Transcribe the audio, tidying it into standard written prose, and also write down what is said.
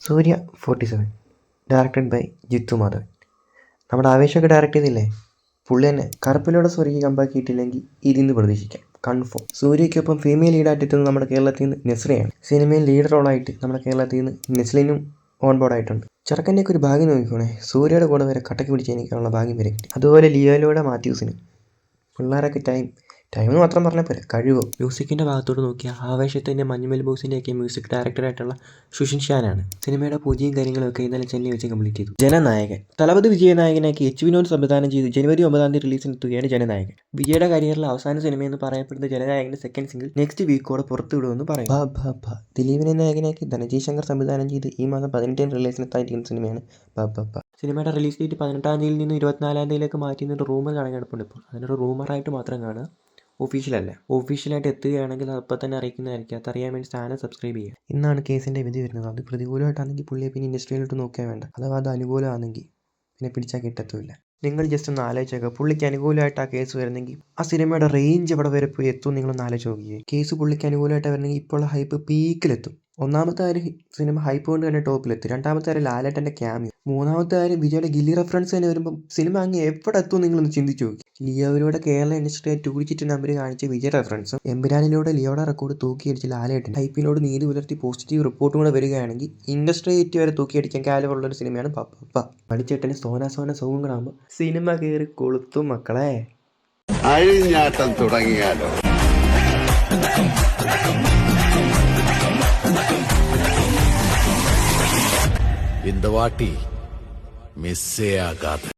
Surya 47 directed by Jithu Madhavan. നമ്മുടെ ആവേശമൊക്കെ direct ചെയ്തില്ലേ, പുള്ളി തന്നെ. കറുപ്പിലൂടെ സൂര്യക്ക് കമ്പാക്കിയിട്ടില്ലെങ്കിൽ ഇതിന്ന് പ്രതീക്ഷിക്കാം, കൺഫേം. സൂര്യയ്ക്കൊപ്പം ഫീമെയിൽ ലീഡായിട്ടെത്തുന്നത് നമ്മുടെ കേരളത്തിൽ നിന്ന് നെസ്രയാണ്. സിനിമയിൽ ലീഡ് റോളായിട്ട് നമ്മുടെ കേരളത്തിൽ നിന്ന് നെസ്ലിനും ഓൺ ബോർഡായിട്ടുണ്ട്. ചെറുക്കൻ്റെയൊക്കെ ഒരു ഭാഗ്യം നോക്കിക്കോണേ, സൂര്യയുടെ കൂടെ വരെ കട്ടയ്ക്ക് പിടിച്ച് എനിക്കാനുള്ള ഭാഗ്യം വരെ കിട്ടി. അതുപോലെ ലിയോയിലൂടെ മാത്യൂസിന്. പിള്ളേരൊക്കെ ടൈം എന്ന് മാത്രം പറഞ്ഞാൽ പോലെ കഴിവോ. മ്യൂസിക്കിൻ്റെ ഭാഗത്തോട്ട് നോക്കിയാൽ ആവേശത്തിൻ്റെ മഞ്ഞുമൽ ബോസിൻ്റെയൊക്കെ മ്യൂസിക് ഡയറക്ടറായിട്ടുള്ള സുഷിൻ ഷാനാണ്. സിനിമയുടെ പൂജയും കാര്യങ്ങളൊക്കെ ഇന്നലെ ചെന്നൈ വെച്ച് കംപ്ലീറ്റ് ചെയ്തു. ജനനായകൻ തലപതി വിജയനായകനാക്കി എച്ച് വിനോദ് സംവിധാനം ചെയ്ത് ജനുവരി 9 റിലീസിനെത്തുകയാണ് ജനനായകൻ. വിജയുടെ കരിയറിലെ അവസാന സിനിമയെന്ന് പറയപ്പെടുന്ന ജനനായകൻ്റെ സെക്കൻഡ് സിംഗിൾ നെക്സ്റ്റ് വീക്കോടെ പുറത്തുവിടുമെന്ന് പറയും. ദിലീപിനെ നായകനാക്കി ധനജയ് ശങ്കർ സംവിധാനം ചെയ്ത് ഈ മാസം 18 റിലീസിനെത്താനിരിക്കുന്ന സിനിമയാണ് സിനിമയുടെ റിലീസ് ഡേറ്റ് 18-ാം തീയതിയിൽ നിന്ന് 24-ാം തീയതിയിലേക്ക് മാറ്റി നിന്നിട്ട് റൂമർ കണക്കെടുപ്പുണ്ട്. ഇപ്പോൾ അതിനൊരു റൂമറായിട്ട് മാത്രം കാണുക, ഒഫീഷ്യലല്ല. ഒഫീഷ്യലായിട്ട് എത്തുകയാണെങ്കിൽ അപ്പോൾ തന്നെ അറിയിക്കുന്നതായിരിക്കും. അതറിയാൻ വേണ്ടി ചാനൽ സബ്സ്ക്രൈബ് ചെയ്യുക. ഇന്നാണ് കേസിൻ്റെ വിധി വരുന്നത്. അത് പ്രതികൂലമായിട്ടാണെങ്കിൽ പുള്ളിയെ പിന്നെ ഇൻഡസ്ട്രിയിലോട്ട് നോക്കിയാൽ വേണ്ട. അഥവാ അത് അനുകൂലമാണെങ്കിൽ പിന്നെ പിടിച്ചാൽ കിട്ടത്തുമില്ല. നിങ്ങൾ ജസ്റ്റ് ഒന്ന് ആലോചിച്ചേക്കുക, പുള്ളിക്ക് അനുകൂലമായിട്ട് ആ കേസ് വരുന്നെങ്കിൽ ആ സിനിമയുടെ റേഞ്ച് എവിടെ വരെ പോയി എത്തും നിങ്ങളൊന്ന് ആലോചിച്ച് നോക്കിയേ. കേസ് പുള്ളിക്ക് അനുകൂലമായിട്ട് വരണമെങ്കിൽ ഇപ്പോൾ ഹൈപ്പ് പീക്കിലെത്തും. ഒന്നാമത്തെ കാര്യം സിനിമ ഹൈപ്പ് കൊണ്ട് തന്നെ ടോപ്പിലെത്തും. രണ്ടാമത്തെ കാര്യം ലാലേട്ടൻ്റെ ക്യാമിയോ. മൂന്നാമത്തെ കാര്യം വിജയുടെ ഗില്ലി റെഫറൻസ് തന്നെ വരുമ്പോൾ സിനിമ അങ്ങ് എവിടെ എത്തും നിങ്ങളൊന്ന് ചിന്തിച്ച് നോക്കി. ലിയോയിലൂടെ കേരള ഇൻഡസ്ട്രിയെ 2 നമ്പർ കാണിച്ച് വിജയ റെഫറൻസും എമ്പുരാനിലൂടെ ലിയോയുടെ റെക്കോർഡ് തൂക്കിയടിച്ച് ലാലേട്ടൻ ഹൈപ്പിനോട് നീതി പുലർത്തി പോസിറ്റീവ് റിപ്പോർട്ടും കൂടെ വരികയാണെങ്കിൽ ഇൻഡസ്ട്രി ഹിറ്റ് വരെ തൂക്കിയടിക്കാൻ കാലമുള്ളൊരു സിനിമയാണ് മണിച്ചേട്ടന് സോന സോങ്ങും കൂടെ ആകുമ്പോൾ സിനിമ കയറി കൊളുത്തും മക്കളെ. അഴിഞ്ഞാട്ടം തുടങ്ങിയാലോ. இந்த வாட்டி மிஸ்ஸே ஆகாது.